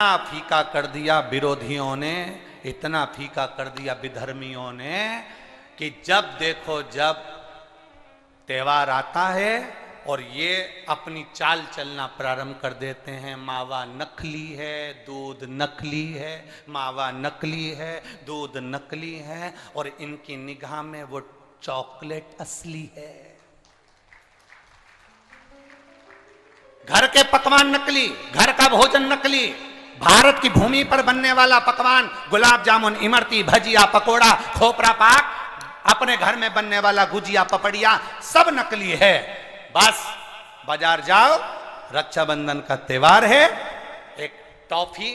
इतना फीका कर दिया विरोधियों ने, इतना फीका कर दिया विधर्मियों ने कि जब देखो जब त्योहार आता है और ये अपनी चाल चलना प्रारंभ कर देते हैं। मावा नकली है, दूध नकली है, मावा नकली है, दूध नकली है, और इनकी निगाह में वो चॉकलेट असली है। घर के पकवान नकली, घर का भोजन नकली, भारत की भूमि पर बनने वाला पकवान गुलाब जामुन, इमरती, भजिया, पकोड़ा, खोपरा पाक, अपने घर में बनने वाला गुजिया, पपड़िया, सब नकली है। बस बाजार जाओ, रक्षाबंधन का त्योहार है, एक टॉफी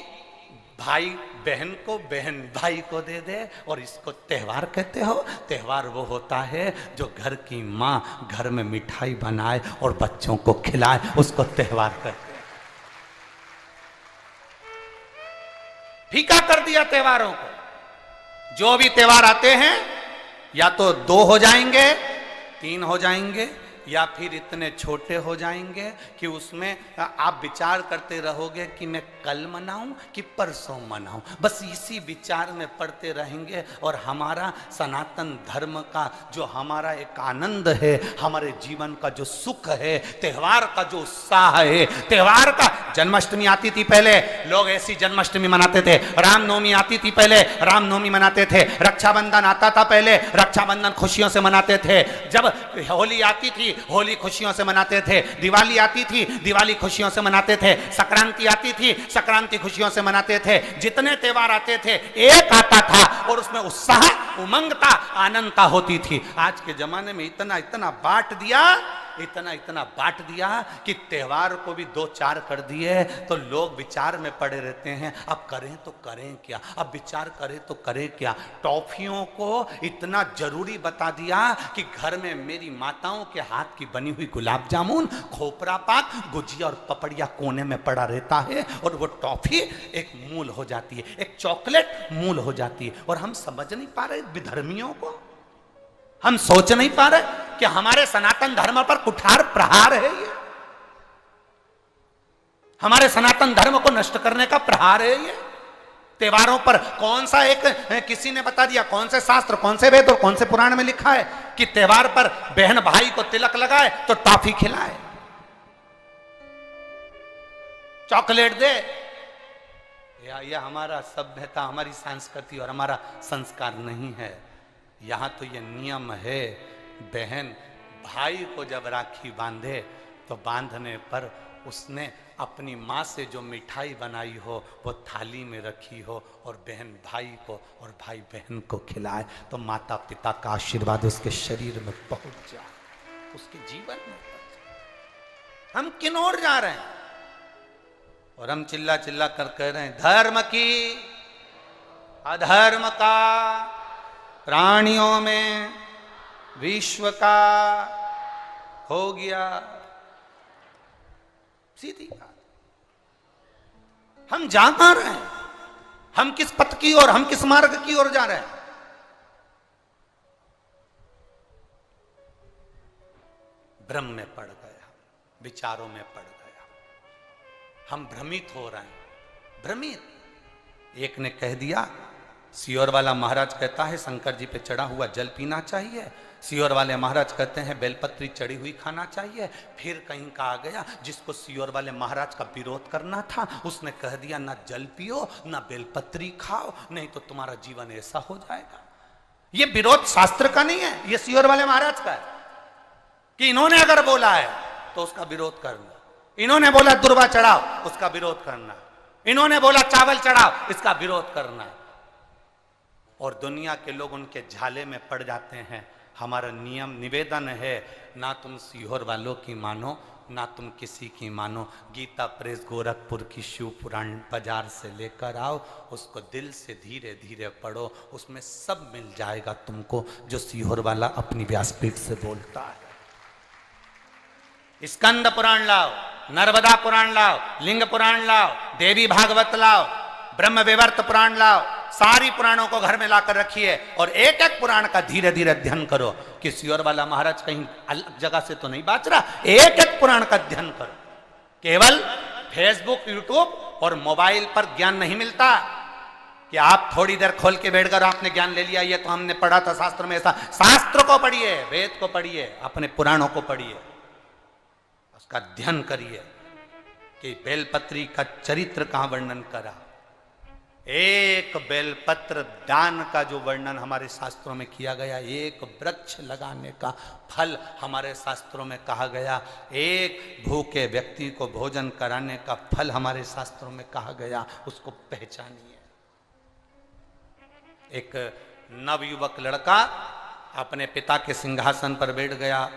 भाई बहन को, बहन भाई को दे दे, और इसको त्योहार कहते हो। त्योहार वो होता है जो घर की माँ घर में मिठाई बनाए और बच्चों को खिलाए, उसको त्योहार कहते हैं। फीका कर दिया त्योहारों को। जो भी त्योहार आते हैं या तो 2 हो जाएंगे, 3 हो जाएंगे, या फिर इतने छोटे हो जाएंगे कि उसमें आप विचार करते रहोगे कि मैं कल मनाऊं कि परसों मनाऊं। बस इसी विचार में पड़ते रहेंगे, और हमारा सनातन धर्म का जो हमारा एक आनंद है, हमारे जीवन का जो सुख है, त्योहार का जो उत्साह है, त्योहार का। जन्माष्टमी आती थी पहले, लोग ऐसी जन्माष्टमी मनाते थे। रामनवमी आती थी पहले, रामनवमी मनाते थे। रक्षाबंधन आता था पहले, रक्षाबंधन खुशियों से मनाते थे। जब होली आती थी, होली खुशियों से मनाते थे। दिवाली आती थी, दिवाली खुशियों से मनाते थे। संक्रांति आती थी, संक्रांति खुशियों से मनाते थे। जितने त्योहार आते थे, एक आता था और उसमें उत्साह, उमंगता, आनंदता होती थी। आज के जमाने में इतना इतना बांट दिया, इतना इतना बांट दिया कि त्योहार को भी 2-4 कर दिए, तो लोग विचार में पड़े रहते हैं। अब करें तो करें क्या, अब विचार करें तो करें क्या। टॉफियों को इतना जरूरी बता दिया कि घर में मेरी माताओं के हाथ की बनी हुई गुलाब जामुन, खोपरा पाक, गुजिया और पपड़िया कोने में पड़ा रहता है, और वो टॉफी एक मूल हो जाती है, एक चॉकलेट मूल हो जाती है। और हम समझ नहीं पा रहे विधर्मियों को, हम सोच नहीं पा रहे कि हमारे सनातन धर्म पर कुठार प्रहार है ये, हमारे सनातन धर्म को नष्ट करने का प्रहार है ये। त्योहारों पर कौन सा एक, किसी ने बता दिया कौन से शास्त्र, कौन से वेद और कौन से पुराण में लिखा है कि त्योहार पर बहन भाई को तिलक लगाए तो टॉफी खिलाए, चॉकलेट दे। यह हमारा सभ्यता, हमारी संस्कृति और हमारा संस्कार नहीं है। यहां तो यह नियम है, बहन भाई को जब राखी बांधे तो बांधने पर उसने अपनी माँ से जो मिठाई बनाई हो वो थाली में रखी हो, और बहन भाई को और भाई बहन को खिलाए, तो माता पिता का आशीर्वाद उसके शरीर में पहुंच जाए, उसके जीवन में पहुंच जाए। हम किन ओर जा रहे हैं? और हम चिल्ला चिल्ला कर कह रहे हैं धर्म की, अधर्म का, प्राणियों में विश्व का हो गया। सीधी बात। हम जा कहां रहे हैं? हम किस पथ की ओर, हम किस मार्ग की ओर जा रहे हैं? भ्रम में पड़ गया, विचारों में पड़ गया, हम भ्रमित हो रहे हैं, भ्रमित। एक ने कह दिया, सियोर वाला महाराज कहता है शंकर जी पे चढ़ा हुआ जल पीना चाहिए, सियोर वाले महाराज कहते हैं बेलपत्री चढ़ी हुई खाना चाहिए। फिर कहीं का आ गया जिसको सियोर वाले महाराज का विरोध करना था, उसने कह दिया ना जल पियो ना बेलपत्री खाओ, नहीं तो तुम्हारा जीवन ऐसा हो जाएगा। ये विरोध शास्त्र का नहीं है, ये सियोर वाले महाराज का है कि इन्होंने अगर बोला है तो उसका विरोध करना, इन्होंने बोला दुर्वा चढ़ाओ उसका विरोध करना, इन्होंने बोला चावल चढ़ाओ इसका विरोध करना, और दुनिया के लोग उनके झाले में पड़ जाते हैं। हमारा नियम निवेदन है, ना तुम सीहोर वालों की मानो, ना तुम किसी की मानो। गीता प्रेस गोरखपुर की शिव पुराण बाजार से लेकर आओ, उसको दिल से धीरे धीरे पढ़ो, उसमें सब मिल जाएगा तुमको जो सीहोर वाला अपनी व्यासपीठ से बोलता है। स्कंद पुराण लाओ, नर्मदा पुराण लाओ, लिंग पुराण लाओ, देवी भागवत लाओ, ब्रह्म विवर्त पुराण लाओ, सारी पुराणों को घर में लाकर रखिए और एक एक पुराण का धीरे धीरे अध्ययन करो कि सियोर वाला महाराज कहीं अलग जगह से तो नहीं बाच रहा। एक एक पुराण का अध्ययन करो। केवल फेसबुक, यूट्यूब और मोबाइल पर ज्ञान नहीं मिलता कि आप थोड़ी देर खोल के बैठकर आपने ज्ञान ले लिया। ये तो हमने पढ़ा था शास्त्र में ऐसा। शास्त्र को पढ़िए, वेद को पढ़िए, अपने पुराणों को पढ़िए, उसका अध्ययन करिए कि बेलपत्री का चरित्र कहां वर्णन करा। एक बेलपत्र दान का जो वर्णन हमारे शास्त्रों में किया गया, एक वृक्ष लगाने का फल हमारे शास्त्रों में कहा गया, एक भूखे व्यक्ति को भोजन कराने का फल हमारे शास्त्रों में कहा गया, उसको पहचानिए। एक नवयुवक लड़का अपने पिता के सिंहासन पर बैठ गया,